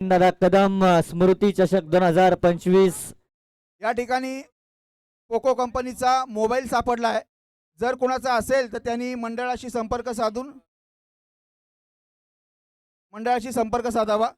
दादा कदम स्मृती चषक 2025 या ठिकाणी पोको कंपनीचा मोबाईल सापडला आहे. जर कोणाचा असेल तर त्यांनी मंडळाशी संपर्क साधावा.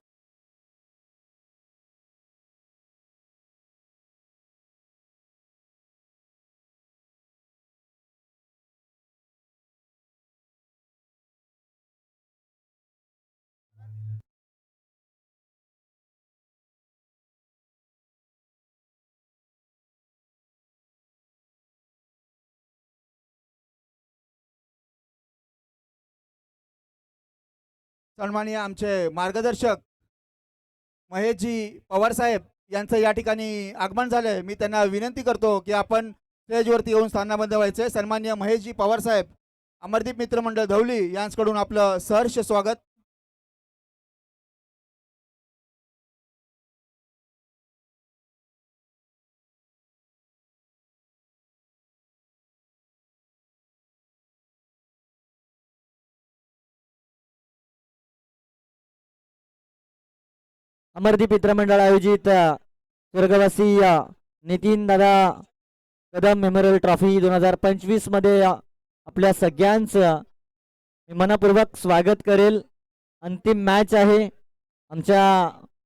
सन्माननीय आमचे मार्गदर्शक महेशजी पवार साहेब यांचं या ठिकाणी आगमन झालंय. मी त्यांना विनंती करतो की आपण स्टेजवरती येऊन स्थानाबद्ध व्हायचे. सन्माननीय महेशजी पवार साहेब, अमरदीप मित्रमंडळ धवली यांच्याकडून आपलं सहर्ष स्वागत. अमरदीप मित्रमंडळ आयोजित स्वर्गवासी नितीन दादा कदम मेमोरियल ट्रॉफी 2025 मध्ये आपल्या सगळ्यांचं मी मनपूर्वक स्वागत करेल. अंतिम मॅच आहे. आमच्या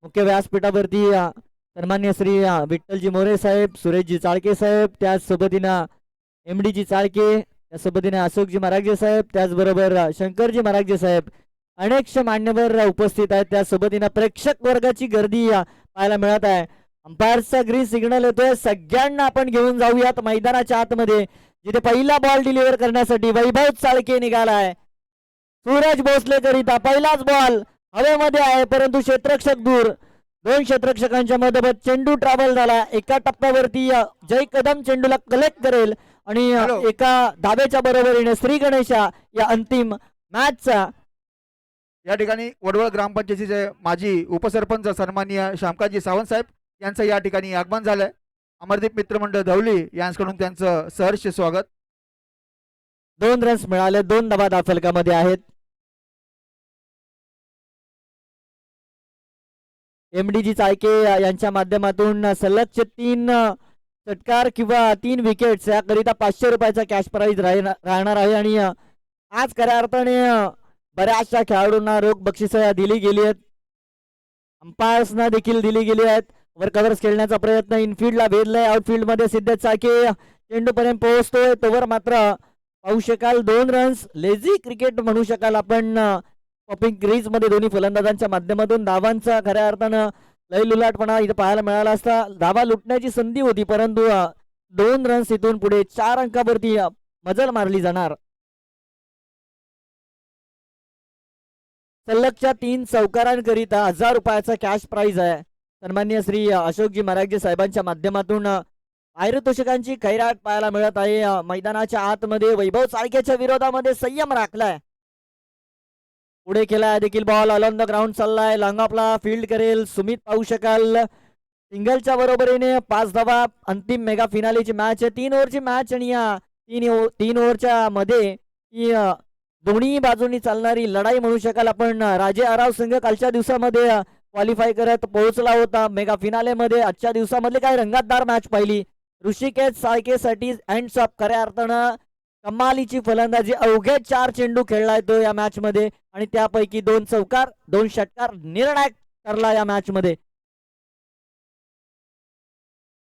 मुख्य व्यासपीठावरती सन्मान्य श्री विठ्ठलजी मोरे साहेब, सुरेशजी चाळके साहेब, त्याचसोबतीनं MD जी चाळके, त्यासोबतीने अशोकजी मरागजे साहेब, त्याचबरोबर शंकरजी मरागजे साहेब, अनेकशे मान्यवर उपस्थित आहेत. त्यासोबतीनं प्रेक्षक वर्गाची गर्दी पाहायला मिळत आहे. अंपायरचा ग्रीन सिग्नल येतोय. सगळ्यांना आपण घेऊन जाऊयात मैदानाच्या आतमध्ये, जिथे पहिला बॉल डिलिव्हर करण्यासाठी वैभव चाळके निघालाय. सूरज भोसले करिता पहिलाच बॉल हवेमध्ये आहे, परंतु क्षेत्ररक्षक दूर. दोन क्षेत्ररक्षकांच्या मधोमध चेंडू ट्रॅव्हल झाला. एका टप्प्यावरती जय कदम चेंडूला कलेक्ट करेल आणि एका धाब्याच्या बरोबरीने श्री गणेशा या अंतिम मॅचचा. या ठिकाणी वडवळ ग्रामपंचायतीचे माजी उपसरपंच सन्माननीय श्यामकाजी सावंत साहेब यांचं या ठिकाणी आगमन झालंय. अमरदीप मित्रमंडळ धवली यांच्याकडून त्यांचं सहर्ष स्वागत. 2 रन्स मिळाले, 2 धावा फलकामध्ये आहेत. MD जी चाळके यांच्या माध्यमातून सलगचे 3 षटकार किंवा 3 विकेट्स याकरिता 500 रुपयाचा कॅश प्राइज राहणार आहे. आणि आज खऱ्या अर्थाने बऱ्याचशा खेळाडूंना रोख बक्षिसं दिली गेली आहेत. अंपायर्सना देखील दिली गेली आहेत. वर कव्हर्स खेळण्याचा प्रयत्न इनफिल्डला भेदलाय. आउटफिल्ड मध्ये सिद्धेश चाळके चेंडूपर्यंत पोहोचतोय, तोवर मात्र पाहू शकाल 2 रन्स. लेझी क्रिकेट म्हणू शकाल आपण. पॉपिंग क्रीज मध्ये दोन्ही फलंदाजांच्या माध्यमातून धावांचा खऱ्या अर्थानं लयलुलाटपणा इथे पाहायला मिळाला असता. धावा लुटण्याची संधी होती, परंतु 2 रन्स इथून पुढे 4 अंकावरती मजल मारली जाणार. सलगच्या 3 चौकारांकरिता 1000 रुपयाचा कॅश प्राइज आहे. सन्मान्य श्री अशोकजी मरागजे साहेबांच्या माध्यमातून पारितोषिकांची खैराट पाहायला मिळत आहे. मैदानाच्या आतमध्ये वैभव चाळकेच्या विरोधामध्ये संयम राखलाय. पुढे केलाय देखील बॉल अलॉन द ग्राउंड चाललाय. लॉंग फील्ड करेल सुमित, पाहू शकाल. सिंगलच्या बरोबरीने 5 धावा. अंतिम मेगा फिनालेची मॅच आहे. 3 ओव्हरची मॅच आणि या 3 ओव्हरच्या मध्ये ही दोन्ही बाजूंनी चालणारी लढाई म्हणू शकाल आपण. राजे आराव संघ कालच्या दिवसामध्ये क्वालिफाय करत पोहोचला होता मेगा फिनाले मध्ये. आजच्या दिवसामधले काही रंगतदार मॅच पाहिली. ऋषिकेश साळकेसाठी हँड्स अप. खऱ्या अर्थानं कमालीची फलंदाजी. अवघे 4 चेंडू खेळलाय तो या मॅच मध्ये आणि त्यापैकी 2 चौकार 2 षटकार निर्णायक ठरला या मॅच मध्ये.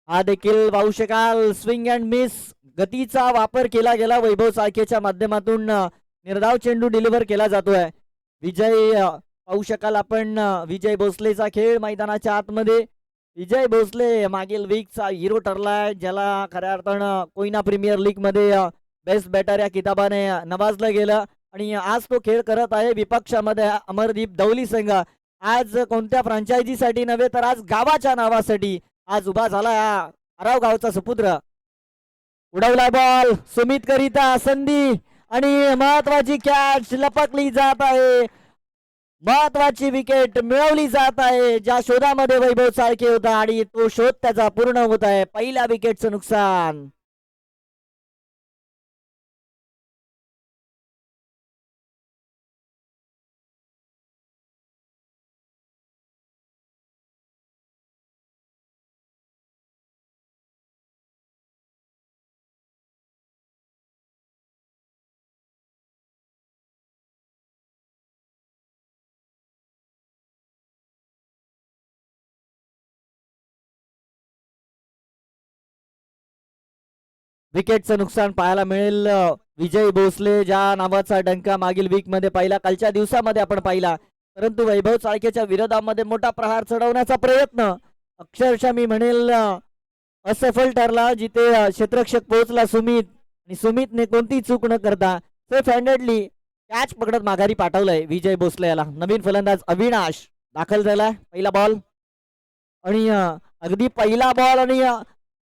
हा देखील पाहू शकाल स्विंग अँड मिस गतीचा वापर केला गेला. वैभव चाळकेच्या माध्यमातून निर्धाव चेंडू डिलिव्हर केला जातोय. विजय पाहू शकाल आपण. विजय भोसलेचा खेळ मैदानाच्या आतमध्ये. विजय भोसले मागील वीकचा हिरो ठरलाय, ज्याला खऱ्या अर्थानं कोयना प्रीमियर लीग मध्ये बेस्ट बॅटर या किताबाने नवाजलं गेलं आणि आज तो खेळ करत आहे विपक्षामध्ये. अमरदीप धवली संघ आज कोणत्या फ्रँचायझीसाठी नव्हे तर आज गावाच्या नावासाठी आज उभा झाला. आराव गावचा सुपुत्र. उडवला बॉल सुमित करिता संधी आणि महत्वाची कॅच लपकली जात आहे. महत्वाची विकेट मिळवली जात आहे, ज्या शोधामध्ये वैभव चाळके होता आणि तो शोध त्याचा पूर्ण होत आहे. पहिल्या विकेटचं नुकसान. विकेटचं नुकसान पाहायला मिळेल. विजय भोसले ज्या नावाचा डंका मागील वीक मध्ये पाहिला, कालच्या दिवसामध्ये आपण पाहिला, परंतु वैभव चाळकेच्या विरोधामध्ये मोठा प्रहार चढवण्याचा प्रयत्न अक्षरशः मी म्हणेल असफल ठरला. जिथे क्षेत्ररक्षक पोहोचला सुमित, आणि सुमितने कोणती चूक न करता सेफ हँडेडली कॅच पकडत माघारी पाठवलंय विजय भोसले याला. नवीन फलंदाज अविनाश दाखल झालाय. पहिला बॉल आणि अगदी पहिला बॉल आणि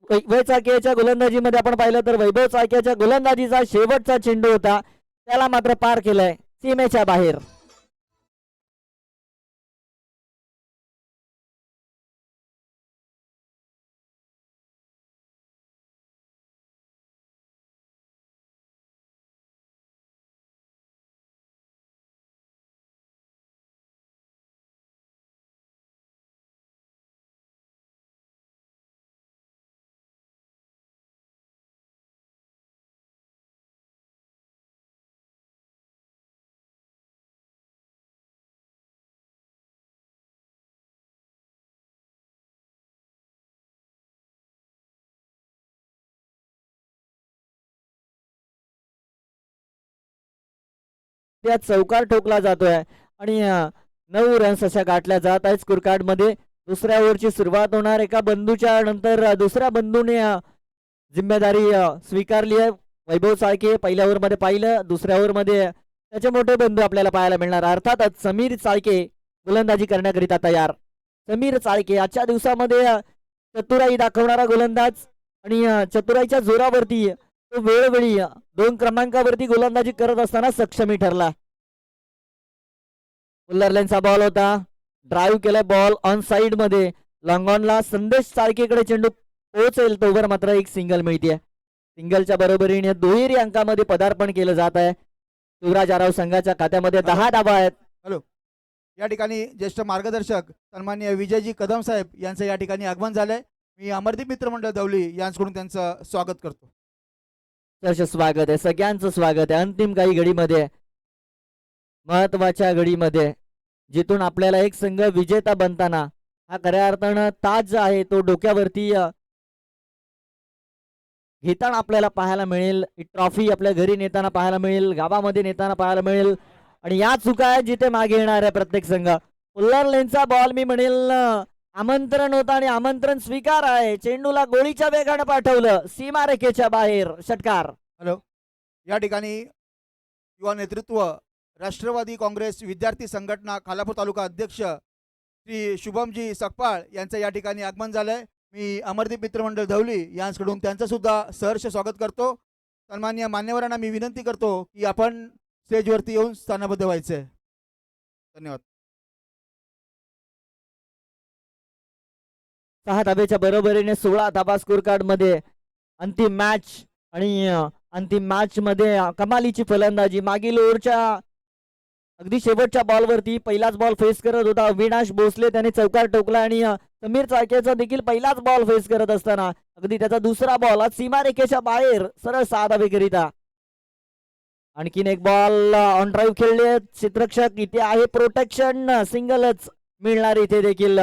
वैभव चाळकेच्या गोलंदाजीमध्ये आपण पाहिलं तर वैभव चाळकेच्या गोलंदाजीचा शेवटचा चेंडू होता, त्याला मात्र पार केलंय सीमेच्या बाहेर. त्या चौकार ठोकला जातोय आणि 9 रन्स अशा गाठल्या जात आहेत स्कोर कार्ड मध्ये. दुसऱ्या ओव्हरची सुरुवात होणार. एका बंधूच्या नंतर दुसऱ्या बंधूने जिम्मेदारी स्वीकारली आहे. वैभव चाळके पहिल्या ओव्हर मध्ये पाहिलं, दुसऱ्या ओव्हर मध्ये त्याचे मोठे बंधू आपल्याला पाहायला मिळणार. अर्थातच समीर चाळके गोलंदाजी करण्याकरिता तयार. समीर चाळके आजच्या दिवसामध्ये चतुराई दाखवणारा गोलंदाज आणि चतुराईच्या जोरावरती तो वेळोवेळी 2 क्रमांकावरती गोलंदाजी करत असताना सक्षमी ठरला. फुल्लरलेनचा बॉल होता, ड्राईव्ह केलाय बॉल ऑन साइड मध्ये. लॉंग ऑनला संदेश चाळकेकडे चेंडू पोहोचेल तोवर मात्र एक सिंगल मिळते. सिंगलच्या बरोबरीने दुहेरी अंकामध्ये पदार्पण केलं जात आहे. शिवराज आराव संघाच्या खात्यामध्ये 10 धावा आहेत. हॅलो, या ठिकाणी ज्येष्ठ मार्गदर्शक सन्माननीय विजयजी कदम साहेब यांचं या ठिकाणी आगमन झालंय. मी अमरदीप मित्रमंडळ दौली यांच्याकडून त्यांचं स्वागत करतो. स्वागत आहे, सगळ्यांचं स्वागत आहे. अंतिम काही घडीमध्ये, महत्वाच्या घडीमध्ये, जिथून आपल्याला एक संघ विजेता बनताना हा खऱ्या अर्थानं ताज आहे तो डोक्यावरती घेताना आपल्याला पाहायला मिळेल. ही ट्रॉफी आपल्या घरी नेताना पाहायला मिळेल, गावामध्ये नेताना पाहायला मिळेल. आणि या चुका आहेत जिथे मागे येणार आहे प्रत्येक संघ. फुल्लर लेनचा बॉल मी म्हणेल आमंत्रण होता आणि आमंत्रण स्वीकार आहे. चेंडूला गोळीच्या वेगाने पाठवलं सीमारेखेच्या बाहेर, षटकार. हॅलो, या ठिकाणी युवा नेतृत्व राष्ट्रवादी काँग्रेस विद्यार्थी संघटना खालापूर तालुका अध्यक्ष श्री शुभमजी सकपाळ यांचं या ठिकाणी आगमन झालंय. मी अमरदीप मित्रमंडळ धवली यांच्याकडून त्यांचं सुद्धा सहर्ष स्वागत करतो. सन्माननीय मान्यवरांना मी विनंती करतो की आपण स्टेजवरती येऊन स्थानबद्ध व्हायचंय. धन्यवाद. 6 धाब्याच्या बरोबरीने 16 धाबा स्कोर कार्ड मध्ये अंतिम मॅच. आणि अंतिम मॅच मध्ये कमालीची फलंदाजी. मागील ओव्हरच्या अगदी शेवटच्या बॉलवरती पहिलाच बॉल फेस करत होता अविनाश भोसले, त्याने चौकार ठोकला. आणि समीर चाळकेचा देखील पहिलाच बॉल फेस करत असताना अगदी त्याचा दुसरा बॉल आज सीमारेखेच्या बाहेर सरळ 6 धाबेकरिता. आणखीन एक बॉल ऑन ड्राईव्ह खेळले क्षेत्ररक्षक. इथे आहे प्रोटेक्शन, सिंगलच मिळणार इथे देखील.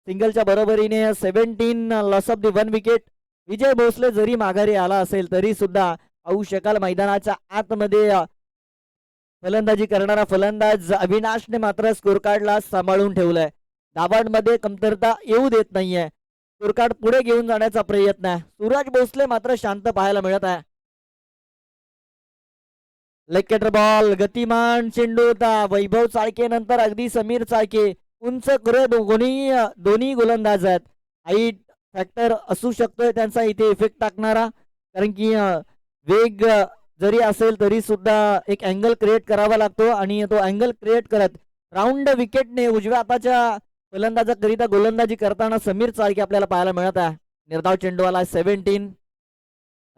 सिंगलच्या बरोबरीने 17 लॉस ऑफ दी 1 विकेट. विजय भोसले जरी माघारी आला असेल तरी सुद्धा पाहू शकाल मैदानाच्या आतमध्ये फलंदाजी करणारा फलंदाज अविनाशने मात्र स्कोर कार्डला सांभाळून ठेवलाय. धावांमध्ये कमतरता येऊ देत नाहीये. स्कोर कार्ड पुढे घेऊन जाण्याचा प्रयत्न आहे. सूरज भोसले मात्र शांत पाहायला मिळत आहे. लेग बॉल, गतिमान चेंडू होता. वैभव चाळके नंतर अगदी समीर चाळके उंच करे दोन्ही गोलंदाज आहेत. हाईट फॅक्टर असू शकतोय त्यांचा इथे इफेक्ट टाकणारा, कारण की वेग जरी असेल तरी सुद्धा एक अँगल क्रिएट करावा लागतो. आणि तो अँगल क्रिएट करत राऊंड विकेटने उजव्या हाताच्या फलंदाजाकरिता गोलंदाजी करताना समीर चाळके आपल्याला पाहायला मिळत आहे. निर्धाव चेंडूवाला 17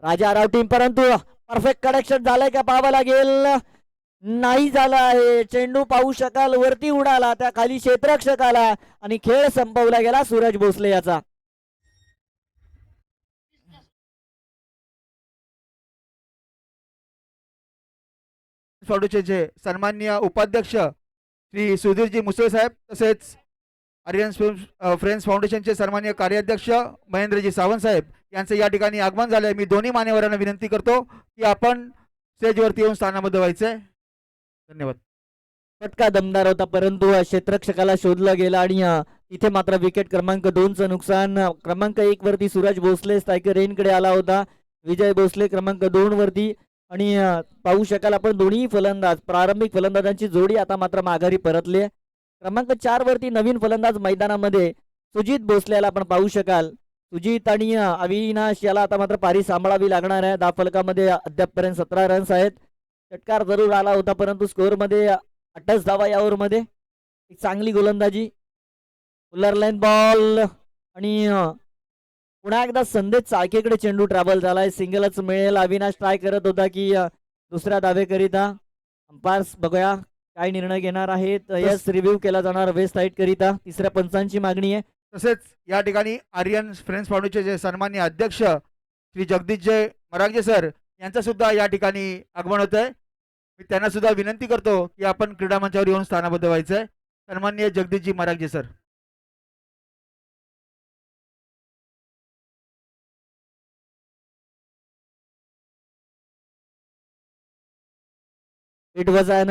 राजा आराव टीम. परंतु परफेक्ट कनेक्शन झालंय का पाहावं लागेल. नाही झाला आहे. चेंडू पाहू शकाल वरती उडाला, त्या खाली क्षेत्ररक्षकाला, आणि खेळ संपवला गेला सूरज भोसले याचा. जे सन्माननीय उपाध्यक्ष श्री सुधीरजी मुसळे साहेब, तसेच आर्यन फ्रेंड्स फाउंडेशनचे सन्माननीय कार्याध्यक्ष महेंद्रजी सावंत साहेब यांचं या ठिकाणी आगमन झालंय. मी दोन्ही मान्यवरांना विनंती करतो की आपण स्टेजवरती येऊन स्थानाबद्ध व्हायचंय. धन्यवाद. फटका दमदार होता परंतु क्षेत्ररक्षकाला शोधलं गेलं आणि इथे मात्र विकेट क्रमांक 2चं नुकसान. क्रमांक 1 वरती सूरज भोसले स्ट्रायकर रेनकडे आला होता. विजय भोसले क्रमांक 2 वरती आणि पाहू शकाल आपण दोन्ही फलंदाज प्रारंभिक फलंदाजांची जोडी आता मात्र माघारी परतली आहे. क्रमांक 4 वरती नवीन फलंदाज मैदानामध्ये सुजित भोसले याला आपण पाहू शकाल. सुजित आणि अविनाश याला आता मात्र पारी सांभाळावी लागणार आहे. फलकामध्ये अद्यापपर्यंत 17 रन्स आहेत. षटकार जरूर आला होता परंतु स्कोअरमध्ये 28 धावा या ओव्हरमध्ये. एक चांगली गोलंदाजी. फुलर लाईन बॉल आणि पुन्हा एकदा संदेश चाळकेकडे चेंडू ट्रॅव्हल झालाय. सिंगलच मिळेल. अविनाश ट्राय करत होता की दुसऱ्या धावेकरिता. अंपायर्स बघूया काय निर्णय घेणार आहेत. यस रिव्ह्यू केला जाणार वेस्ट साईड करिता. तिसऱ्या पंचांची मागणी आहे. तसेच या ठिकाणी आर्यन फ्रेंड्स फाउंडेशनचे सन्माननीय अध्यक्ष श्री जगदीशजय मरांगे सर यांचं सुद्धा या ठिकाणी आगमन होत आहे. मी त्यांना सुद्धा विनंती करतो की आपण क्रीडा मंचावर येऊन स्थानाबद्ध व्हायचंय. सन्माननीय Jagdishji Marange sir. It was an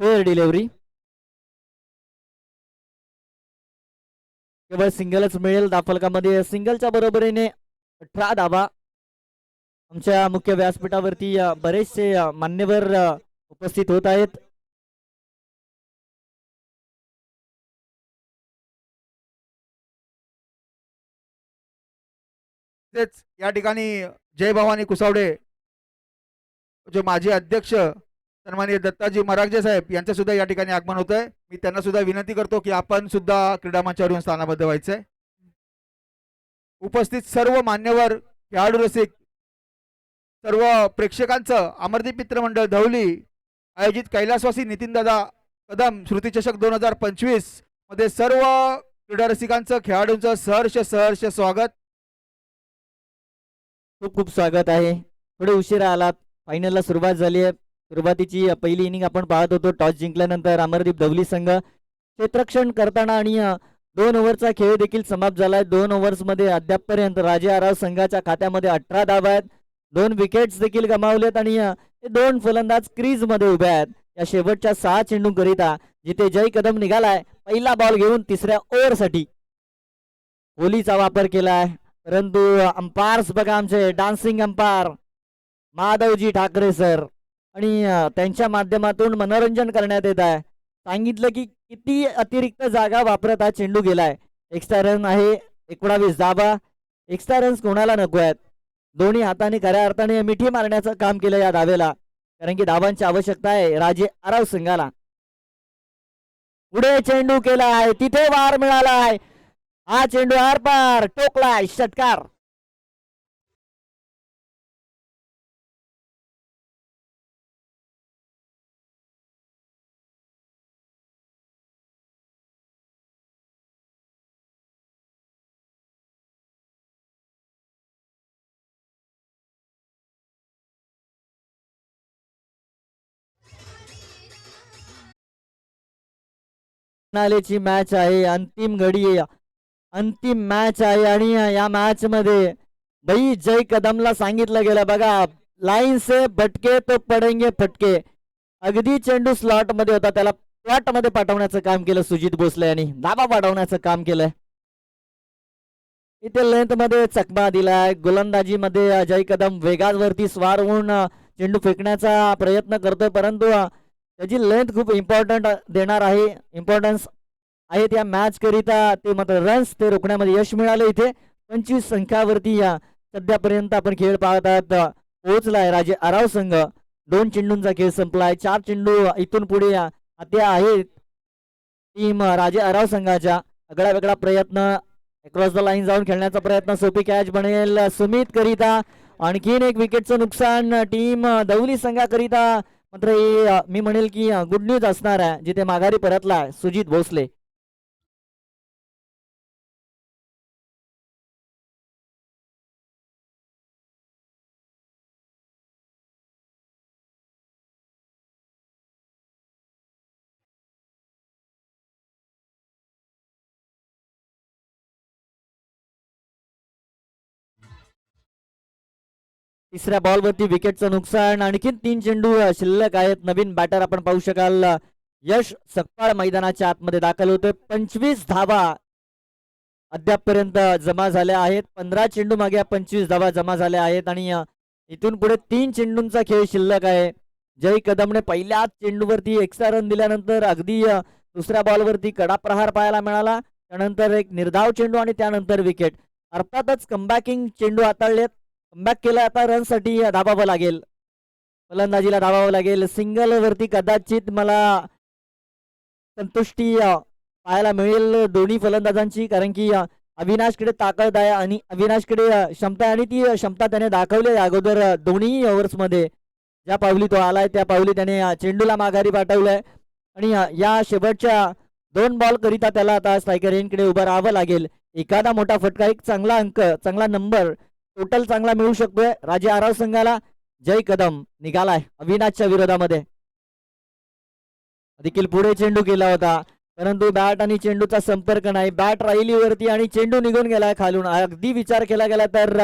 fair delivery. केवळ सिंगलच मिळेल. दाफलकामध्ये सिंगलच्या बरोबरीने 18 धावा. आमच्या मुख्य व्यासपीठावरती बरेचसे मान्यवर उपस्थित होत आहेत. तेच या ठिकाणी जय भवानी कुसावडे जे माजी अध्यक्ष सन्माननीय दत्ताजी मरागजे साहेब यांचं सुद्धा या ठिकाणी आगमन होत आहे. मी त्यांना सुद्धा विनंती करतो की आपण सुद्धा क्रीडा मंचावर येऊन स्थानाबद्ध व्हायचंय. उपस्थित सर्व मान्यवर खेळाडू रसिक सर्व प्रेक्षकांचं अमरदीप मित्रमंडळ धवली आयोजित कैलासवासी नितीनदादा कदम स्मृतिचषक 2025 मध्ये सर्व क्रीडा रसिकांचं खेळाडूंचं सहर्ष सहर्ष स्वागत. खूप खूप स्वागत आहे. थोडे उशिरा आलात. फायनलला सुरुवात झाली आहे. सुरुवातीची पहिली इनिंग आपण पाहत होतो. टॉस जिंकल्यानंतर अमरदीप धवली संघ क्षेत्ररक्षण करताना आणि 2 ओव्हरचा खेळ देखील समाप्त झालाय. 2 ओव्हर्समध्ये अद्यापपर्यंत राजे आराव संघाच्या खात्यामध्ये 18 धावा आहेत. 2 विकेट्स देखील गमावलेत आणि हे 2 फलंदाज क्रीज मध्ये उभे आहेत. या शेवटच्या 6 चेंडू करिता जिथे जय कदम निघालाय पहिला बॉल घेऊन तिसऱ्या ओव्हरसाठी होलीचा वापर केलाय. परंतु अंपायर्स बघा आमचे dancing umpire Madhavji Thackeray sir आणि त्यांच्या माध्यमातून मनोरंजन करण्यात येत आहे. सांगितलं की किती अतिरिक्त जागा वापरत हा चेंडू गेलाय. एक्स्ट्रा रन आहे 19 धावा. एक्स्ट्रा रन्स कोणाला नको आहेत. दोन्ही हाताने खऱ्या अर्थाने मिठी मारण्याचं काम केलं या धावेला कारण की धावांची आवश्यकता आहे राजे आराव संघाला. पुढे चेंडू केला आहे तिथे वार मिळालाय. हा चेंडू आरपार टोकलाय. षटकार. ची मॅच आहे. अंतिम घडी अंतिम मॅच आहे आणि या मॅच मध्ये भाई जय कदमला सांगितलं गेलं बघा लाईन से भटके तो पडेंगे फटके. अगदी चेंडू स्लॉट मध्ये होता त्याला प्लॉट मध्ये पाठवण्याचं काम केलं सुजित भोसले यांनी. धाबा पाठवण्याचं काम केलंय. इथे लेंथ मध्ये चकमा दिलाय. गोलंदाजी मध्ये जय कदम वेगावरती स्वार होऊन चेंडू फेकण्याचा प्रयत्न करतोय परंतु त्याची लेंथ खूप इम्पॉर्टंट देणार आहे. इम्पॉर्टन्स आहेत या मॅच करिता. ते मात्र रन्स ते रोखण्यामध्ये यश मिळाले. इथे 25 संख्यावरती या सध्यापर्यंत आपण खेळ पाहत आहात पोहोचलाय राजे आराव संघ. 2 चेंडूंचा खेळ संपलाय. 4 चेंडू इथून पुढे आता आहेत टीम राजे आराव संघाच्या. आगळा वेगळा प्रयत्न अक्रॉस द लाईन जाऊन खेळण्याचा प्रयत्न. सोपी कॅच बनेल सुमित करिता. आणखीन एक विकेटचं नुकसान टीम दौली संघाकरिता. मात्र हे मी म्हणेल की गुड न्यूज असणार आहे जिथे माघारी परतला सुजित भोसले. तिसऱ्या बॉलवरती विकेटचं नुकसान. आणखीन 3 चेंडू शिल्लक आहेत. नवीन बॅटर आपण पाहू शकाल यश सकपाळ मैदानाच्या आतमध्ये दाखल होतोय. 25 धावा अद्यापपर्यंत जमा झाल्या आहेत. 15 चेंडू मागे 25 धावा जमा झाल्या आहेत आणि इथून पुढे 3 चेंडूंचा खेळ शिल्लक आहे. जय कदमने पहिल्याच चेंडूवरती एक्स्ट्रा रन दिल्यानंतर अगदी दुसऱ्या बॉलवरती कडा प्रहार पाहायला मिळाला. त्यानंतर एक निर्धाव चेंडू आणि त्यानंतर विकेट. अर्थातच कमबॅकिंग चेंडू हाताळलेत. कमबॅक केला, आता रनसाठी धावावं लागेल, फलंदाजीला धावावं लागेल. सिंगल वरती कदाचित मला संतुष्टी पाहायला मिळेल दोन्ही फलंदाजांची, कारण की अविनाशकडे ताकद आहे आणि अविनाशकडे क्षमता आहे आणि ती क्षमता त्याने दाखवली अगोदर दोन्ही ओव्हर्समध्ये. ज्या पावली तो आलाय त्या पावली त्याने चेंडूला माघारी पाठवलंय आणि या शेवटच्या 2 बॉल करिता त्याला आता स्ट्रायकर एंडकडे उभं राहावं लागेल. एखादा मोठा फटका, एक चांगला अंक, चांगला नंबर टोटल चांगला मिळू शकतोय राजे आराव संघाला. जय कदम निघालाय अविनाशच्या विरोधामध्ये. देखील पुढे चेंडू केला होता परंतु बॅट आणि चेंडूचा संपर्क नाही. बॅट राहिली वरती आणि चेंडू निघून गेलाय खालून. अगदी विचार केला गेला तर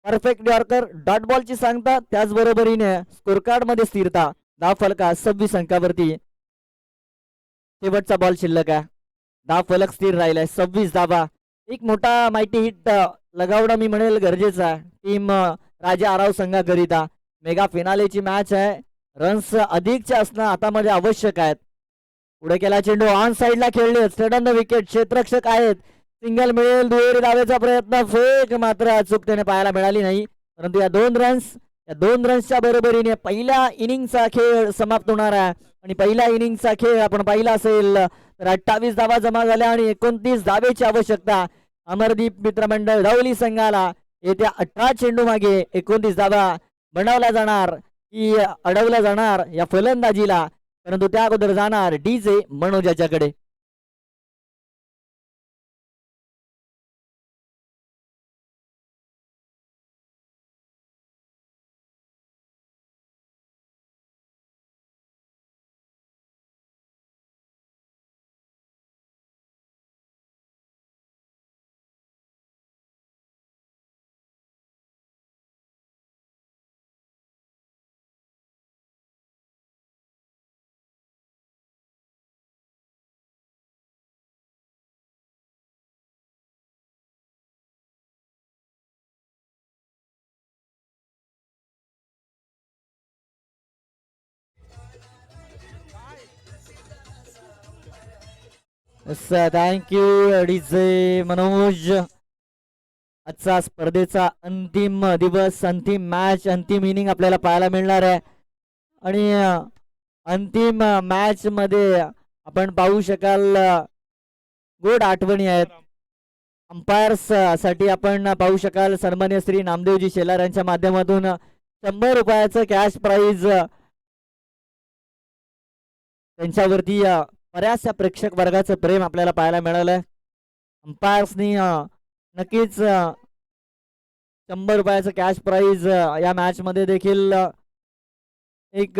परफेक्ट यॉर्कर, डॉट बॉलची सांगता, त्याचबरोबरीने स्कोर कार्ड मध्ये स्थिरता. धाव फलका 26 अंकावरती. शेवटचा बॉल शिल्लक आहे. धाव फलक स्थिर राहिलाय 26 धावा. एक मोठा माहिती हिट लगावणं मी म्हणेल गरजेचं आहे टीम राजे आराव संघाकरिता. मेगा फिनालेची मॅच आहे. रन्स अधिकचे असणं हातामध्ये आवश्यक आहेत. पुढे केला चेंडू, ऑन साइडला खेळले, स्टंड विकेट, क्षेत्ररक्षक आहेत. सिंगल मिळेल, दुहेरी धावेचा प्रयत्न, फेक मात्र अचूकतेने पाहायला मिळाली नाही. परंतु या 2 रन्सच्या बरोबरीने पहिल्या इनिंगचा खेळ समाप्त होणार आहे. आणि पहिल्या इनिंगचा खेळ आपण पाहिला असेल तर 28 धावा जमा झाल्या आणि 29 धावेची आवश्यकता अमरदीप मित्रमंडळ धवली संघाला. येत्या 18 चेंडू मागे 29 धावा बनवल्या जाणार की अडवल्या जाणार या फलंदाजीला, परंतु त्या अगोदर जाणार डीजे मनोज याच्याकडे. Thank you DJ Manoj. आजचा स्पर्धेचा अंतिम दिवस, अंतिम मॅच, अंतिम इनिंग आपल्याला पाहायला मिळणार आहे. आणि अंतिम मॅच मध्ये आपण पाहू शकाल गोड आठवणी आहेत. अंपायर्स साठी आपण पाहू शकाल सन्मान्य श्री नामदेवजी शेलार यांच्या माध्यमातून 100 रुपयाचं कॅश प्राइज त्यांच्यावरती बऱ्याचशा प्रेक्षक वर्गाचं प्रेम आपल्याला पाहायला मिळालंय. अंपायर्सनी नक्कीच 100 रुपयाचं कॅश प्राइज या मॅच मध्ये देखील एक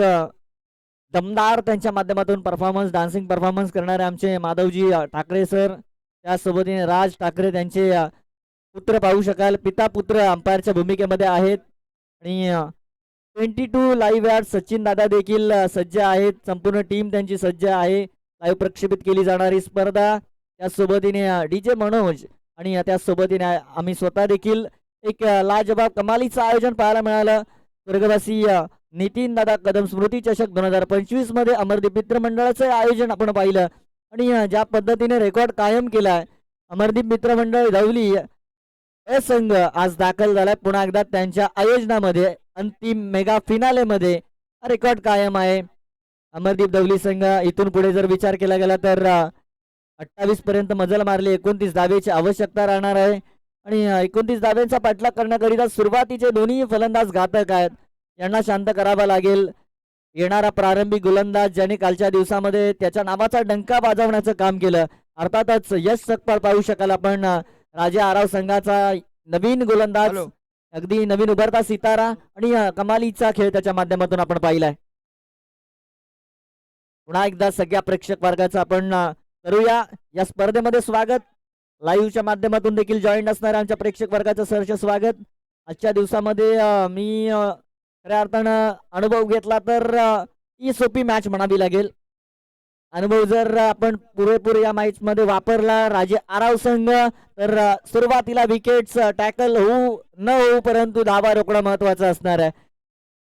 दमदार त्यांच्या माध्यमातून परफॉर्मन्स, डान्सिंग परफॉर्मन्स करणारे आमचे माधवजी ठाकरे सर, त्यासोबतीने राज ठाकरे त्यांचे पुत्र पाहू शकाल, पिता पुत्र अंपायरच्या भूमिकेमध्ये आहेत. आणि 22 लाईव्ह ॲट सचिन दादा देखील सज्ज आहेत. संपूर्ण टीम त्यांची सज्ज आहे. लाईव्ह प्रक्षेपित केली जाणारी स्पर्धा, त्यासोबतीने डीजे मनोज आणि त्यासोबतीने आम्ही स्वतः देखील एक लाजवाब कमालीचं आयोजन पाहायला मिळालं. स्वर्गवासी नितीन दादा कदम स्मृती चषक 2025 मध्ये अमरदीप मित्र मंडळाचं आयोजन आपण पाहिलं. आणि ज्या पद्धतीने रेकॉर्ड कायम केलाय अमरदीप मित्र मंडळ धवली संघ आज दाखल झालाय पुन्हा एकदा त्यांच्या आयोजनामध्ये. अंतिम मेगा फिनाले मध्ये रेकॉर्ड कायम आहे. अमरदीप धवली संघ इथून पुढे जर विचार केला गेला तर 28 पर्यंत मजल मारली. 29 धावेची आवश्यकता राहणार आहे. आणि 29 धाव्यांचा पाठलाग करण्याकरिता सुरुवातीचे दोन्ही फलंदाज घातक आहेत, यांना शांत करावा लागेल. येणारा प्रारंभी गोलंदाज ज्याने कालच्या दिवसामध्ये त्याच्या नावाचा डंका वाजवण्याचं काम केलं, अर्थातच यश सकपाळ पाहू शकाल आपण. राजे आराव संघाचा नवीन गोलंदाज, अगदी नवीन उभरता सितारा आणि कमालीचा खेळ त्याच्या माध्यमातून आपण पाहिलाय. पुन्हा एकदा सगळ्या प्रेक्षक वर्गाचं आपण करूया या स्पर्धेमध्ये स्वागत. लाईव्हच्या माध्यमातून देखील जॉईन असणाऱ्या आमच्या प्रेक्षक वर्गाचं सहर्ष स्वागत. आजच्या दिवसामध्ये मी खऱ्या अर्थानं अनुभव घेतला तर ही सोपी मॅच म्हणावी लागेल. अनुभव जर आपण पुरेपूर या मॅच मध्ये वापरला राजे आराव संघ तर सुरुवातीला विकेट्स टॅकल होऊ न होऊ परंतु धावा रोखणं महत्वाचं असणार आहे.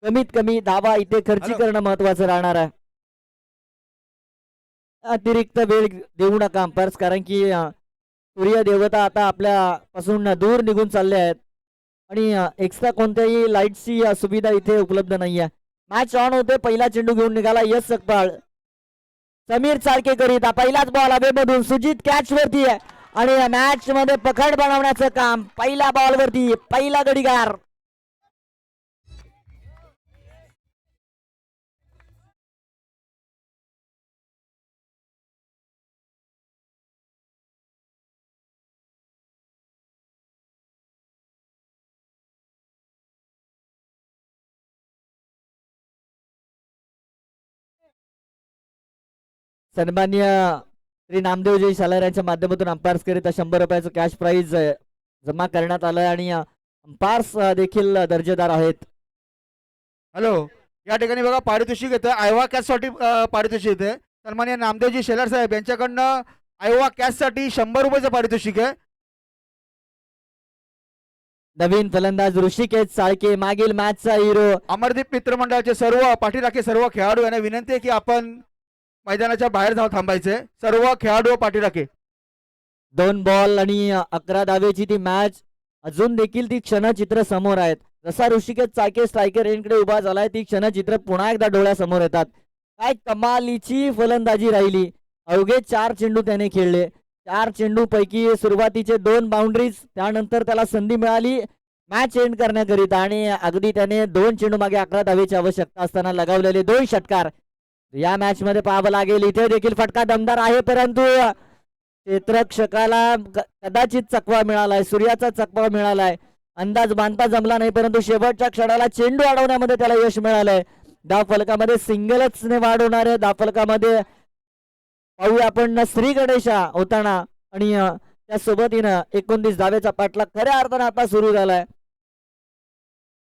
कमीत कमी धावा इथे खर्ची हॅलो. करणं महत्वाचं राहणार आहे. अतिरिक्त वेळ देऊ नका अंपायर्स, कारण की सूर्य देवता आता आपल्यापासून दूर निघून चालले आहेत आणि एक्स्ट्रा कोणत्याही लाईटची सुविधा इथे उपलब्ध नाहीये. मॅच ऑन होते. पहिला चेंडू घेऊन निघाला यश सकपाळ. समीर चाळके करीता पहिलाच बॉल हवेमधून सुजित कॅच वरती आहे आणि मॅच मध्ये पकड बनवण्याचं काम पहिल्या बॉल वरती पहिला गडीगार. सन्मान्य श्री नामदेवजी शालार यांच्या माध्यमातून अंपायर्स करिता 100 रुपयाचं कॅश प्राइज जमा करण्यात आलं आणि अंपायर्स देखील दर्जेदार आहेत. हॅलो. या ठिकाणी बघा पारितोषिक येतं आयवा कॅचसाठी पारितोषिक येते. सन्मान्य नामदेवजी शेलार साहेब यांच्याकडनं आयवा कॅचसाठी 100 रुपयाचं पारितोषिक आहे. नवीन फलंदाज ऋषिकेश साळके मागील मॅचचा हिरो. अमरदीप मित्रमंडळाचे सर्व पाठीराखे सर्व खेळाडू यांना विनंती आहे की आपण मैदानाच्या बाहेर जाऊन थांबायचे. सर्व खेळाडू व पाठीराखे. 2 बॉल आणि 11 धावेची ती मॅच. अजून देखील ती क्षणचित्र समोर आहेत. जसा ऋषिकेश चाळके स्ट्रायकर एंडकडे उभा झालाय ती क्षणचित्र पुन्हा एकदा डोळ्यासमोर येतात. काय कमालीची फलंदाजी राहिली. अवघे 4 चेंडू त्याने खेळले. 4 चेंडू पैकी सुरुवातीचे 2 बाउंड्रीज, त्यानंतर त्याला संधी मिळाली मॅच एंड करण्याकरिता आणि अगदी त्याने 2 चेंडू मागे 11 धावेची आवश्यकता असताना लगावलेले 2 षटकार या मॅच मध्ये पाहावं लागेल. इथे देखील फटका दमदार आहे परंतु क्षेत्ररक्षकाला कदाचित चकवा मिळालाय, सूर्याचा चकवा मिळालाय. अंदाज बांधता जमला नाही परंतु शेवटच्या क्षणाला चेंडू अडवण्यामध्ये त्याला यश मिळालंय. धाव फलकामध्ये सिंगलच ने वाढ होणार आहे. धाव फलकामध्ये पाहूया आपण श्री गणेशा होताना आणि त्या सोबतीनं 29 धावेचा पाठलाग खऱ्या अर्थानं आता सुरू झालाय.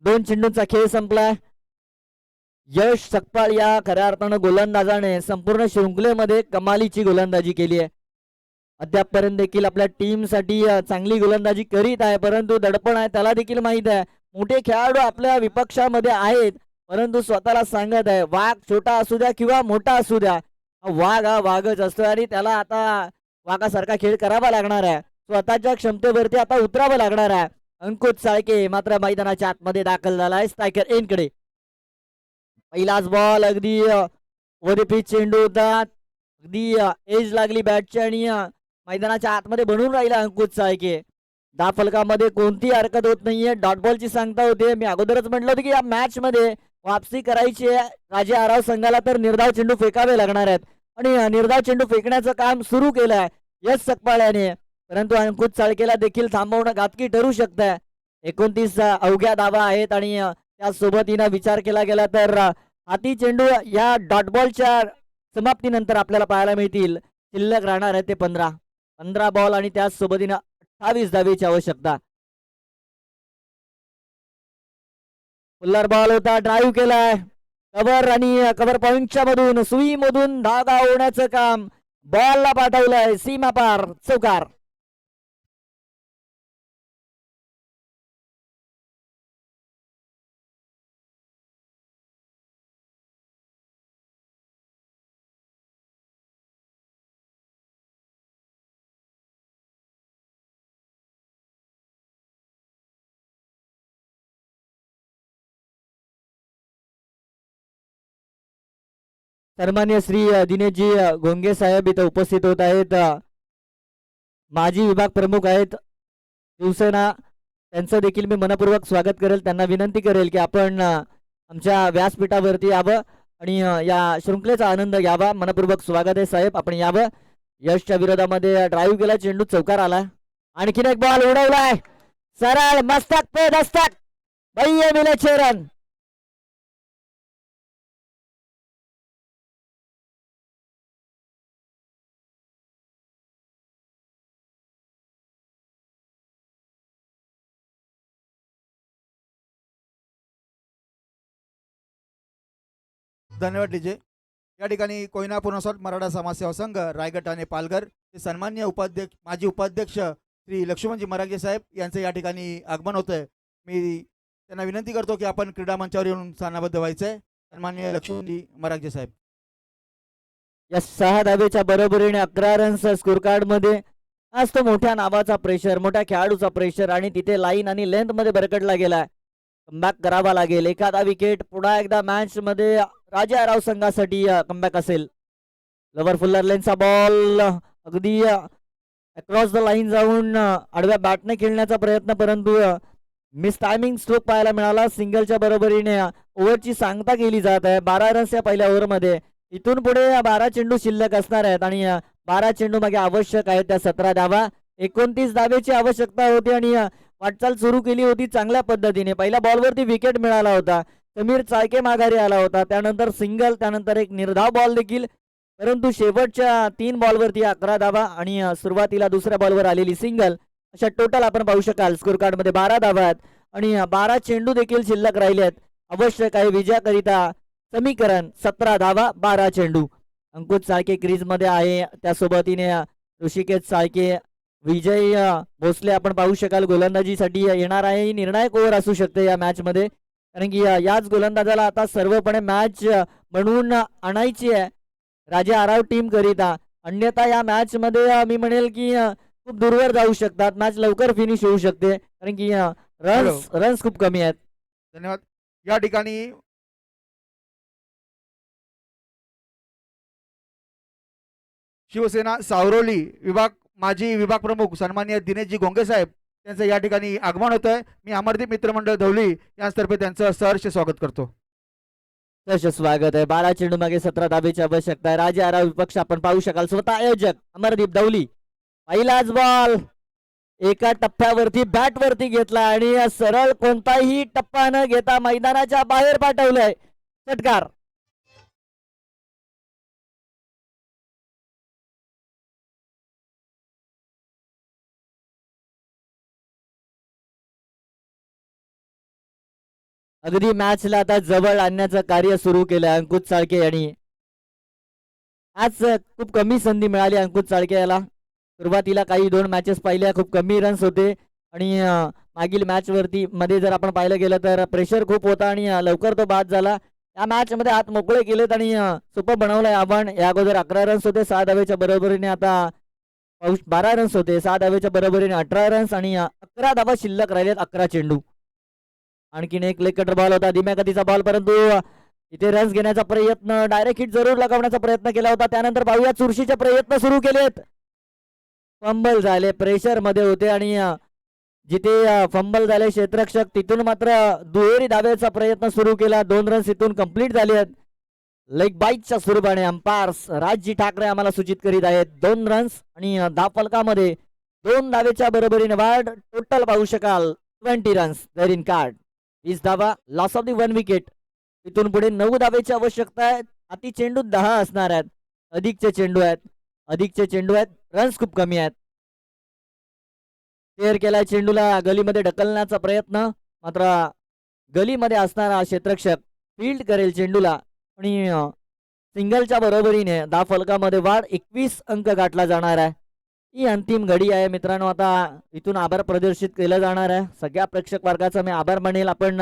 2 चेंडूंचा खेळ संपलाय. यश सकपाळ या खऱ्या अर्थानं गोलंदाजाने संपूर्ण शृंखलेमध्ये कमालीची गोलंदाजी केली आहे. अद्यापपर्यंत देखील आपल्या टीम साठी चांगली गोलंदाजी करीत आहे परंतु दडपण आहे त्याला देखील माहित आहे. मोठे खेळाडू आपल्या विपक्षामध्ये आहेत परंतु स्वतःला सांगत आहे वाघ छोटा असू द्या किंवा मोठा असू द्या, वाघ हा वाघच असतो आणि त्याला आता वाघासारखा खेळ करावा लागणार आहे. स्वतःच्या क्षमतेवरती आता उतरावं लागणार आहे. अंकुश साळके मात्र मैदानाच्या आतमध्ये दाखल झालाय स्ट्रायकर एंडकडे. पहिलाच बॉल अगदी वरपी चेंडू होता. अगदी एज लागली बॅटची आणि मैदानाच्या आतमध्ये बनून राहिला अंकुश साळके. दहा फलकामध्ये कोणती हरकत होत नाहीये. डॉट बॉलची सांगता होते. मी अगोदरच म्हटलं होतं की या मॅच मध्ये वापसी करायची आहे राजे आराव संघाला तर निर्धाव चेंडू फेकावे लागणार आहेत आणि निर्धाव चेंडू फेकण्याचं काम सुरू केलं आहे यश सकपाळ याने. परंतु अंकुश साळकेला देखील थांबवणं घातकी ठरू शकतं. 29 अवघ्या धावा आहेत आणि त्या सोबतीनं विचार केला गेला तर हाती चेंडू या डॉट बॉलच्या समाप्तीनंतर आपल्याला पाहायला मिळतील. शिल्लक राहणार आहे ते 15 बॉल आणि त्याच सोबतीनं 28 धावेची आवश्यकता. फुल्लर बॉल होता. ड्राईव्ह केलाय कव्हर आणि कव्हर पॉइंटच्या मधून सुई मधून धागा होण्याचं काम बॉलला पाठवलंय सीमा पार चौकार. सन्मान्य श्री दिनेशजी घोंगे साहेब इथं उपस्थित होत आहेत. माजी विभाग प्रमुख आहेत शिवसेना. त्यांचं देखील मी मनपूर्वक स्वागत करेल. त्यांना विनंती करेल की आपण आमच्या व्यासपीठावरती यावं आणि या शृंखलेचा आनंद घ्यावा. मनपूर्वक स्वागत आहे साहेब, आपण यावं. यशच्या विरोधामध्ये ड्राईव्ह केला चेंडू चौकार आला. आणखीन एक बॉल उडवलाय सरळ मस्तक पे दस्तक भैया मिले चेरन. धन्यवाद डीजे. या ठिकाणी कोयना पुनर्वसन मराठा समाजसेवा संघ रायगड आणि पालघर चे सन्माननीय उपाध्यक्ष माजी उपाध्यक्ष श्री लक्ष्मणजी मरागे साहेब यांचं या ठिकाणी आगमन होत आहे. मी त्यांना विनंती करतो की आपण क्रीडा मंचावर येऊन स्थानाबद्ध व्हायचंय. सन्माननीय लक्ष्मणजी मरागे साहेब. या 6 धावेच्या बरोबरीने 11 रन्स स्कोर कार्ड मध्ये. आज तो मोठ्या नावाचा प्रेशर, मोठ्या खेळाडूचा प्रेशर आणि तिथे लाईन आणि लेंथ मध्ये भरकटला गेलाय. कमबॅक करावा लागेल. एखादा विकेट पुन्हा एकदा मॅच मध्ये राजा राव संघासाठी कमबॅक असेल. लवर फुल्लर लेनचा बॉल अगदी अक्रॉस द लाईन जाऊन आडव्या बॅटने खेळण्याचा प्रयत्न, परंतु मिस टायमिंग स्ट्रोक पाहायला मिळाला. सिंगलच्या बरोबरीने ओव्हरची सांगता केली जात आहे. 12 रन्स या पहिल्या ओव्हरमध्ये. इथून पुढे 12 चेंडू शिल्लक असणार आहेत आणि 12 चेंडू मागे आवश्यक आहेत त्या 17 धावा. 29 धावेची आवश्यकता होती आणि वाटचाल सुरू केली होती चांगल्या पद्धतीने. पहिल्या बॉलवरती विकेट मिळाला होता. समीर चाळके माघारी आला होता. त्यानंतर सिंगल, त्यानंतर एक निर्धाव बॉल देखील, परंतु शेवटच्या 3 बॉलवरती 11 धावा आणि सुरुवातीला दुसऱ्या बॉलवर आलेली सिंगल. अशा टोटल आपण पाहू शकाल स्कोर कार्ड मध्ये 12 धावा आहेत आणि 12 चेंडू देखील शिल्लक राहिले आहेत. आवश्यक आहे विजयाकरिता समीकरण 17 धावा 12 चेंडू. अंकुश चाळके क्रीज मध्ये आहे, त्यासोबतीने ऋषिकेश चाळके, विजय भोसले आपण पाहू शकाल गोलंदाजीसाठी येणार आहे. ही निर्णायक ओव्हर असू शकते या मॅच मध्ये, कारण की याच गोलंदाजाला आता सर्वपणे मॅच बनवून आणायची आहे राजा आराव टीम करिता. अन्यथा या मॅच मध्ये मी म्हणेल की खूप दूरवर जाऊ शकतात. मॅच लवकर फिनिश होऊ शकते, कारण की रन्स खूप कमी आहेत. धन्यवाद. या ठिकाणी शिवसेना सावरोली विभाग माजी विभाग प्रमुख सन्माननीय दिनेशजी गोंगे साहेब यांचं या ठिकाणी आगमन होत आहे. मी अमरदीप मित्रमंडळ धवली यांतर्फे त्यांचं सहर्ष स्वागत करतो. सहर्ष स्वागत आहे. 12 चेंडू मागे 17 धावेची आवश्यकता आहे. राजा आराव विपक्ष आपण पाहू शकाल स्वतः आयोजक अमरदीप दौली. पहिलाच बॉल एका टप्प्यावरती बॅट वरती घेतला आणि सरळ कोणताही टप्पा न घेता मैदानाच्या बाहेर पाठवलंय. षटकार. अगदी मॅचला आता जवळ आणण्याचं कार्य सुरू केलं अंकुश चाळके यांनी. आज खूप कमी संधी मिळाली अंकुश चाळके याला. सुरुवातीला काही 2 मॅचेस पाहिल्या, खूप कमी रन्स होते आणि मागील मॅच वरती मध्ये जर आपण पाहिलं गेलं तर प्रेशर खूप होता आणि लवकर तो बाद झाला. या मॅच मध्ये हात मोकळे केलेत आणि सोपं बनवलंय आपण. या अगोदर 11 रन्स होते 6 धावेच्या बरोबरीने, आता 12 रन्स होते 6 धावेच्या बरोबरीने 18 रन्स आणि 11 धावा शिल्लक राहिलेत 11 चेंडू. आणखीन एक लेग कटर बॉल होता धीम्या गतीचा बॉल, परंतु इथे रन्स घेण्याचा प्रयत्न, डायरेक्ट हिट जरूर लगावण्याचा प्रयत्न केला होता. त्यानंतर पाहूया चुरशीचे प्रयत्न सुरू केलेत. फंबल झाले, प्रेशर मध्ये होते आणि जिथे फंबल झाले क्षेत्ररक्षक तिथून मात्र दुहेरी धावेचा प्रयत्न सुरू केला. 2 रन्स इथून कंप्लीट झाले आहेत. लेग बाईटच्या स्वरूपाने अंपायर्स राजजी ठाकरे आम्हाला सूचित करीत आहेत 2 रन्स आणि धावफलकामध्ये 2 धावेच्या बरोबरीने वाढ. टोटल पाहू शकाल 20 रन्स देअर इन कार्ड. 20 धावा, लॉस ऑफ दी 1 विकेट. इथून पुढे 9 धावेची आवश्यकता आहे. अति चेंडू 10 असणार आहेत. अधिकचे चेंडू आहेत. रन्स खूप कमी आहेत. क्लिअर केलाय चेंडूला गलीमध्ये ढकलण्याचा प्रयत्न, मात्र गलीमध्ये असणारा क्षेत्ररक्षक फील्ड करेल चेंडूला आणि सिंगलच्या बरोबरीने धावफलकामध्ये वाढ 21 अंक गाठला जाणार आहे. ही अंतिम घडी आहे मित्रांनो. आता इथून आभार प्रदर्शित केलं जाणार आहे. सगळ्या प्रेक्षक वर्गाचा मी आभार मानेल. आपण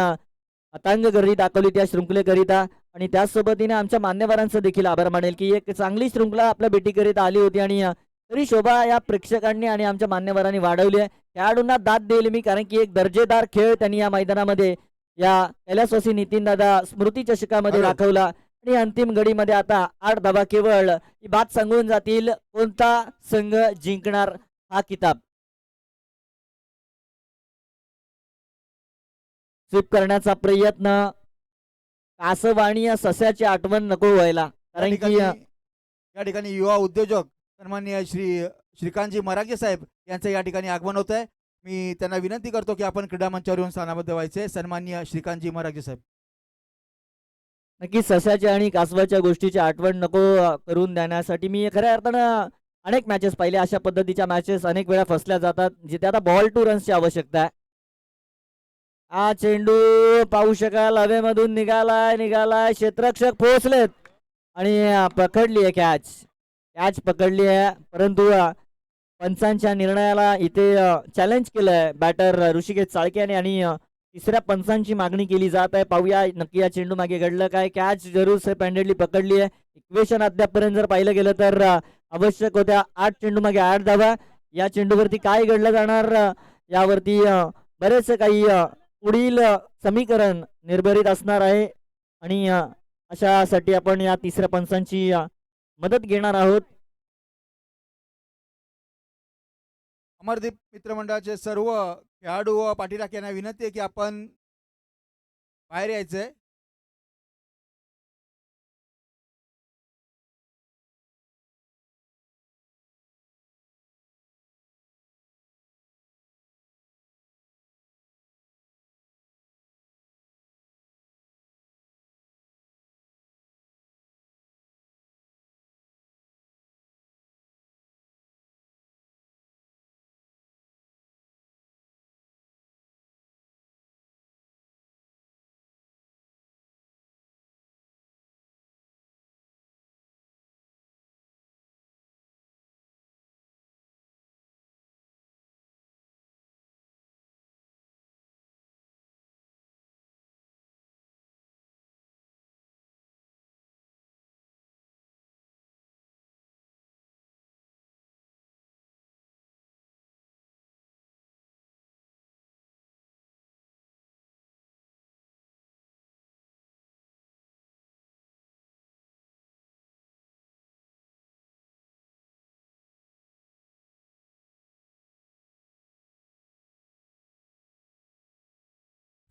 अतांग गर्दी दाखवली त्या शृंखलेकरिता आणि त्याचसोबतीने आमच्या मान्यवरांचं देखील आभार मानेल की एक चांगली शृंखला आपल्या भेटीकरिता आली होती आणि तरी शोभा या प्रेक्षकांनी आणि आमच्या मान्यवरांनी वाढवली आहे. खेळाडूंना दाद देईल मी, कारण की एक दर्जेदार खेळ त्यांनी या मैदानामध्ये या कैलासवासी नितीनदादा स्मृती चषकामध्ये दाखवला आणि अंतिम घडीमध्ये आता 8 धावा केवळ ही बात सांगून जातील कोणता संघ जिंकणार हा किताब. स्वीप करण्याचा प्रयत्न, कासवाणी या सस्याची आठवण नको व्हायला, कारण की या ठिकाणी युवा उद्योजक सन्माननीय श्रीकांतजी मरागे साहेब यांचं या ठिकाणी आगमन होत आहे. मी त्यांना विनंती करतो की आपण क्रीडा मंचावर येऊन स्थानाबद्ध व्हायचे. सन्माननीय श्रीकांतजी मरागे साहेब. नक्की सस्याच्या आणि कासवाच्या गोष्टीची आठवण नको करून देण्यासाठी मी खऱ्या अर्थानं अनेक मॅचेस पाहिले. अशा पद्धतीच्या मॅचेस अनेक वेळा फसल्या जातात जिथे आता बॉल टू रन्सची आवश्यकता आहे. हा चेंडू पाहू शकाल हवेमधून निघालाय क्षेत्ररक्षक पोहोचलेत आणि पकडली आहे कॅच पकडली आहे. परंतु पंचांच्या निर्णयाला इथे चॅलेंज केलंय बॅटर ऋषिकेश चाळके याने आणि तिसऱ्या पंचांची मागणी केली जात आहे. पाहूया नक्की या चेंडू मागे घडलं काय. कॅच जरूर सेफ हँडेडली पकडली आहे. इक्वेशन अद्यापपर्यंत जर पाहिलं गेलं तर आवश्यक होत्या 8 चेंडू मागे 8 धावा. या चेंडूवरती काय घडलं जाणार यावरती बरेच काही पुढील समीकरण निर्भरित असणार आहे आणि अशासाठी आपण या तिसऱ्या पंचांची मदत घेणार आहोत. अमरदीप मित्रमंडळाचे सर्व खेळाडू व पाठीराख यांना विनंती आहे की आपण बाहेर यायचंय.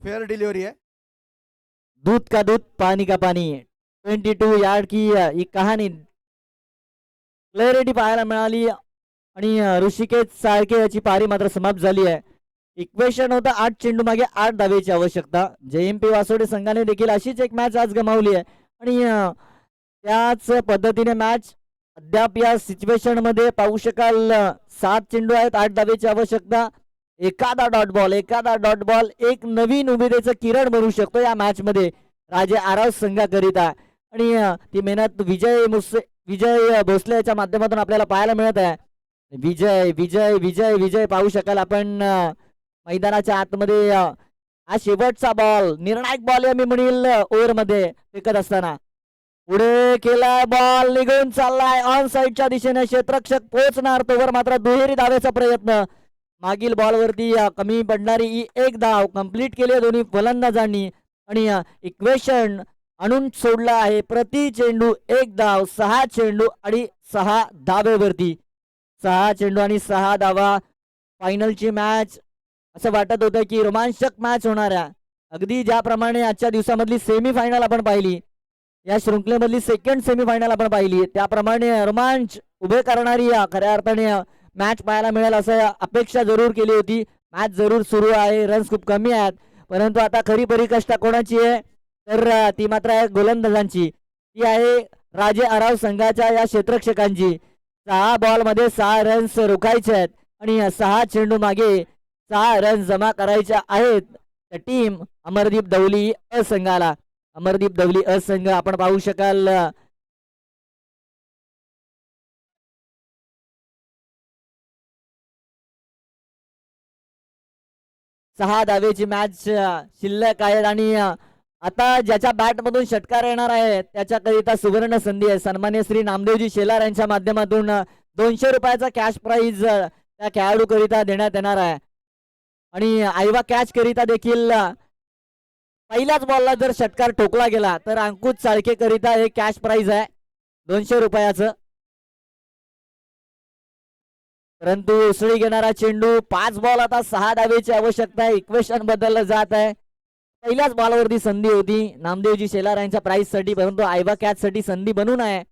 फेअर डिलिव्हरी आहे. दूध का दूध पानी का पानी 22 यार्ड की ही कहाणी क्लॅरिटी पाहायला मिळाली आणि ऋषिकेश चाळके याची पारी मात्र समाप्त झाली आहे. इक्वेशन होतं 8 चेंडू मागे 8 धावेची आवश्यकता. JMP वासोडे संघाने देखील अशीच एक मॅच आज गमावली आहे आणि त्याच पद्धतीने मॅच अद्याप या सिच्युएशन मध्ये पाहू शकाल 7 चेंडू आहेत 8 धावेची आवश्यकता. एखादा डॉट बॉल एक नवीन उमेदीचं किरण बनवू शकतो या मॅच मध्ये राजे आराव संघाकरिता आणि ती मेहनत विजय भोसले याच्या माध्यमातून आपल्याला पाहायला मिळत आहे. विजय विजय विजय विजय पाहू शकाल आपण मैदानाच्या आतमध्ये हा शेवटचा बॉल निर्णायक बॉल मी म्हणील ओव्हर मध्ये फेकत असताना पुढे केला बॉल निघून चाललाय ऑन साइडच्या दिशेने क्षेत्ररक्षक पोहोचणार तोवर मात्र दुहेरी धावेचा प्रयत्न. मागील बॉलवरती कमी पडणारी ही एक धाव कंप्लीट केली दोन्ही फलंदाजांनी आणि इक्वेशन आणून सोडला आहे. प्रति चेंडू एक धाव 6 चेंडू आणि 6 धावेवरती 6 चेंडू आणि 6 धावा. फायनलची मॅच असं वाटत होतं की रोमांचक मॅच होणार आहे. अगदी ज्याप्रमाणे आजच्या दिवसामधली सेमीफायनल आपण पाहिली या शृंखलेमधली सेकंड सेमीफायनल आपण पाहिली त्याप्रमाणे रोमांच उभे करणारी खऱ्या अर्थाने मॅच पाहायला मिळेल असं अपेक्षा जरूर केली होती. मॅच जरूर सुरू आहे रन्स खूप कमी आहेत परंतु आता खरी परिकष्टा कोणाची आहे तर ती मात्र आहे गोलंदाजांची. ती आहे राजे आराव संघाच्या या क्षेत्ररक्षकांची. 6 बॉल मध्ये 6 रन्स रोखायचे आहेत आणि 6 चेंडू मागे 6 रन्स जमा करायच्या आहेत त्या टीम अमरदीप दौली असंघाला. अमरदीप दौली असंघ आपण पाहू शकाल 6 धावेची मॅच शिल्लक आहेत आणि आता ज्याच्या बॅट मधून षटकार येणार आहे त्याच्याकरिता सुवर्ण संधी आहे. सन्मान्य श्री नामदेवजी शेलार यांच्या माध्यमातून 200 रुपयाचा कॅश प्राइज त्या खेळाडू करिता देण्यात येणार आहे आणि आयवा कॅच करिता देखील पहिल्याच बॉलला जर षटकार ठोकला गेला तर अंकुश चाळके करिता एक कॅश प्राइज आहे 200 रुपयाचं. परंतु उसळी घेणारा चेंडू 5 बॉल आता 6 धावेची आवश्यकता आहे. इक्वेशन बदललं जात आहे. पहिल्याच बॉलवरती संधी होती नामदेवजी शेलार यांच्या प्राइस साठी परंतु आयवा कॅच साठी संधी बनून आहे.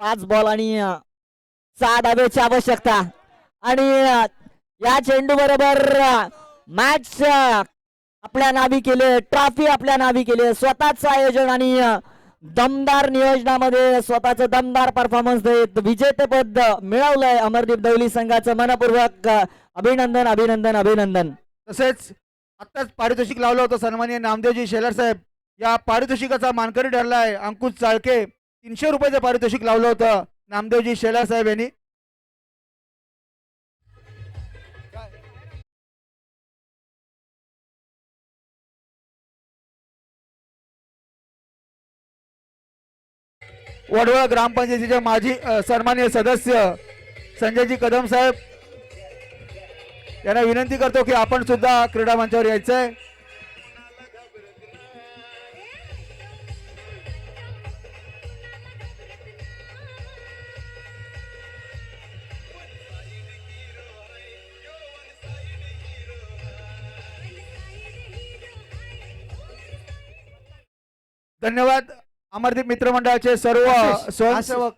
पाच बॉल आणि 6 धावेची आवश्यकता आणि या चेंडू बरोबर मॅच आपल्या नावी केले ट्रॉफी आपल्या नावी केली स्वतःच आयोजन आणि दमदार नियोजनामध्ये स्वतःचं दमदार परफॉर्मन्स देत विजेतेपद मिळवलंय अमरदीप दौली संघाचं मनपूर्वक अभिनंदन अभिनंदन अभिनंदन. तसेच आत्ताच पारितोषिक लावलं होतं सन्माननीय नामदेवजी शेलार साहेब या पारितोषिकाचा मानकरी ठरलाय अंकुश चाळके. 300 रुपयाचं पारितोषिक लावलं होतं नामदेवजी शेलार साहेब यांनी. वडवळ ग्रामपंचायतीचे माजी सन्माननीय सदस्य संजयजी कदम साहेब यांना विनंती करतो की आपण सुद्धा क्रीडा मंचावर यायचंय. धन्यवाद. अमरदीप मित्रमंडळाचे सर्व स्वयंसेवक